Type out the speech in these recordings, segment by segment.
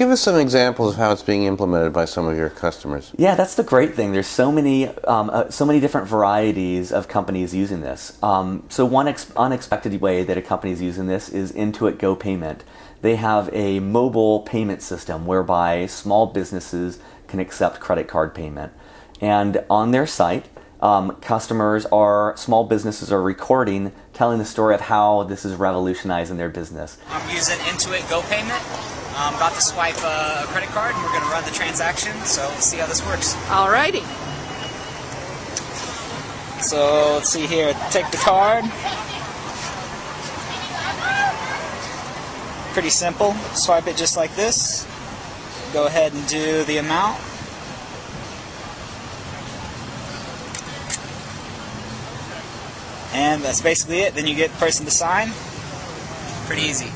give us some examples of how it's being implemented by some of your customers. Yeah, that's the great thing. There's so many different varieties of companies using this. So one unexpected way that a company is using this is Intuit Go Payment. They have a mobile payment system whereby small businesses can accept credit card payment. And on their site, small businesses are recording, telling the story of how this is revolutionizing their business. I'm using Intuit Go Payment. I'm about to swipe a credit card and we're going to run the transaction, so let's see how this works. Alrighty. So let's see here, take the card. Pretty simple, swipe it just like this. Go ahead and do the amount. And that's basically it. Then you get the person to sign. Pretty easy.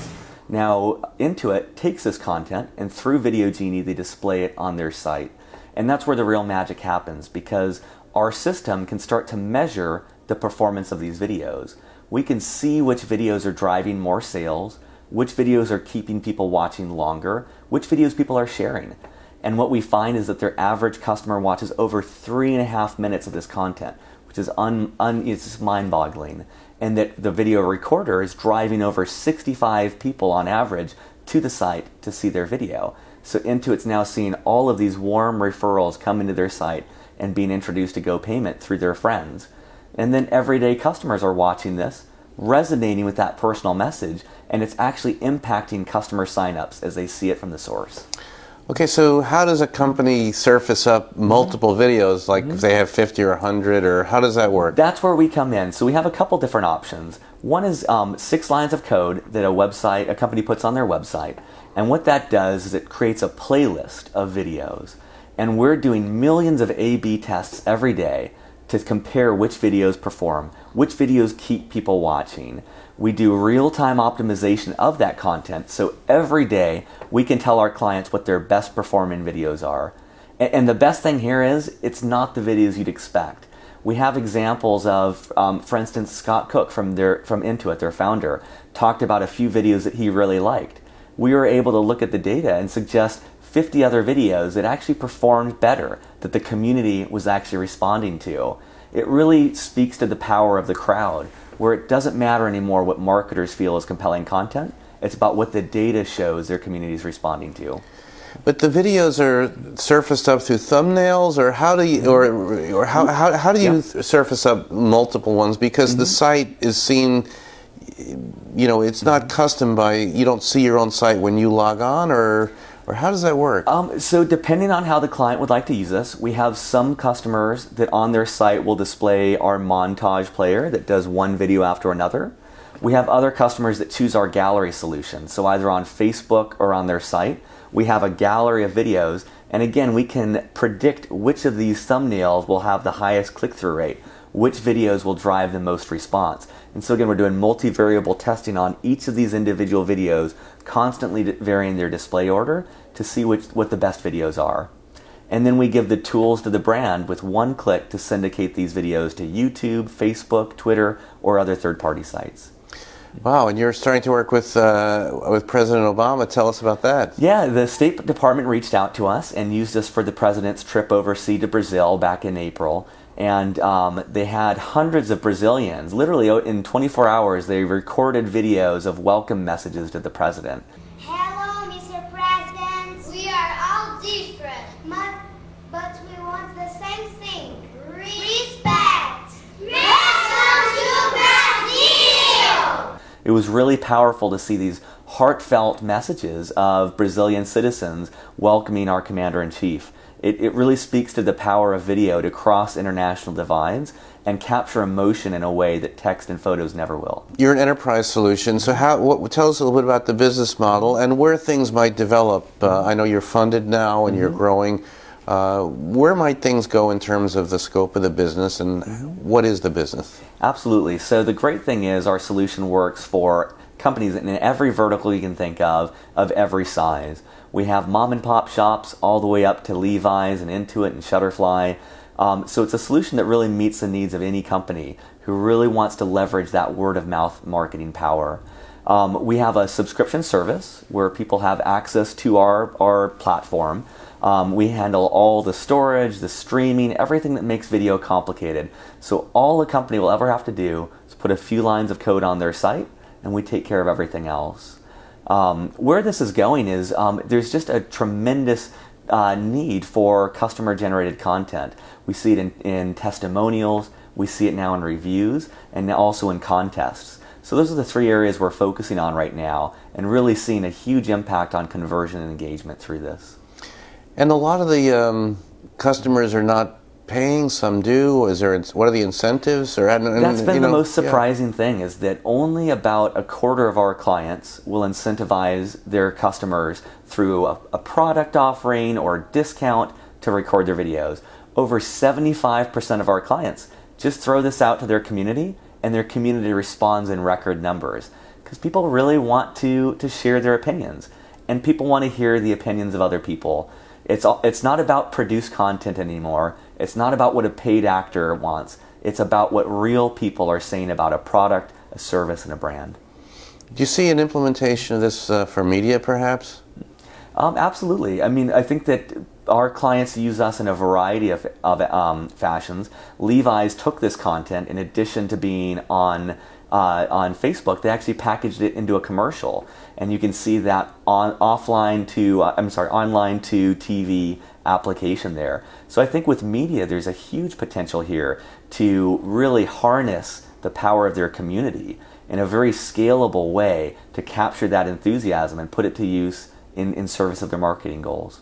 Now, Intuit takes this content, and through VideoGenie, they display it on their site. And that's where the real magic happens, because our system can start to measure the performance of these videos. We can see which videos are driving more sales, which videos are keeping people watching longer, which videos people are sharing. And what we find is that their average customer watches over 3.5 minutes of this content, which is it's mind-boggling. And that the video recorder is driving over 65 people on average to the site to see their video. So Intuit's now seeing all of these warm referrals come into their site and being introduced to Go Payment through their friends. And then everyday customers are watching this, resonating with that personal message, and it's actually impacting customer signups as they see it from the source. Okay, so how does a company surface up multiple videos, like if they have 50 or 100, or how does that work? That's where we come in. So we have a couple different options. One is 6 lines of code that a company puts on their website. And what that does is it creates a playlist of videos. And we're doing millions of A/B tests every day to compare which videos perform, which videos keep people watching. We do real-time optimization of that content, so every day we can tell our clients what their best performing videos are. And the best thing here is, it's not the videos you'd expect. We have examples of, for instance, Scott Cook from Intuit, their founder, talked about a few videos that he really liked. We were able to look at the data and suggest 50 other videos that actually performed better, that the community was actually responding to. It really speaks to the power of the crowd, where it doesn't matter anymore what marketers feel is compelling content. It's about what the data shows their community is responding to. But the videos are surfaced up through thumbnails, or how do you, or how do you surface up multiple ones? Because the site is seen, you know, it's not custom by, you don't see your own site when you log on, or how does that work? So depending on how the client would like to use us, we have some customers that on their site will display our montage player that does one video after another. We have other customers that choose our gallery solution. So either on Facebook or on their site, we have a gallery of videos. And again, we can predict which of these thumbnails will have the highest click-through rate, which videos will drive the most response. And so again, we're doing multivariable testing on each of these individual videos, constantly varying their display order to see what the best videos are. And then we give the tools to the brand with one click to syndicate these videos to YouTube, Facebook, Twitter, or other third-party sites. Wow, and you're starting to work with President Obama. Tell us about that. Yeah, the State Department reached out to us and used us for the President's trip overseas to Brazil back in April. And they had hundreds of Brazilians. Literally, in 24 hours, they recorded videos of welcome messages to the President. Hello, Mr. President. We are all different, but we want the same thing. Respect. Welcome to Brazil! It was really powerful to see these heartfelt messages of Brazilian citizens welcoming our Commander-in-Chief. It really speaks to the power of video to cross international divides and capture emotion in a way that text and photos never will. You're an enterprise solution, so tell us a little bit about the business model and where things might develop. I know you're funded now and you're growing. Where might things go in terms of the scope of the business, and what is the business? Absolutely. So the great thing is our solution works for companies in every vertical you can think of every size. We have mom and pop shops all the way up to Levi's and Intuit and Shutterfly. So it's a solution that really meets the needs of any company who really wants to leverage that word of mouth marketing power. We have a subscription service where people have access to our platform. We handle all the storage, the streaming, everything that makes video complicated. So all a company will ever have to do is put a few lines of code on their site, and we take care of everything else. Where this is going is there's just a tremendous need for customer-generated content. We see it in testimonials, we see it now in reviews, and also in contests. So those are the three areas we're focusing on right now, and really seeing a huge impact on conversion and engagement through this. And a lot of the customers are not paying, some do. What are the incentives? That's been the most surprising thing, is that only about a quarter of our clients will incentivize their customers through a product offering or discount to record their videos. Over 75% of our clients just throw this out to their community, and their community responds in record numbers, because people really want to share their opinions, and people want to hear the opinions of other people. It's not about produced content anymore. It's not about what a paid actor wants. It's about what real people are saying about a product, a service, and a brand. Do you see an implementation of this for media, perhaps? Absolutely. I mean, I think that our clients use us in a variety of fashions. Levi's took this content, in addition to being on Facebook, they actually packaged it into a commercial, and you can see that online to TV application there. So I think with media, there's a huge potential here to really harness the power of their community in a very scalable way to capture that enthusiasm and put it to use in service of their marketing goals.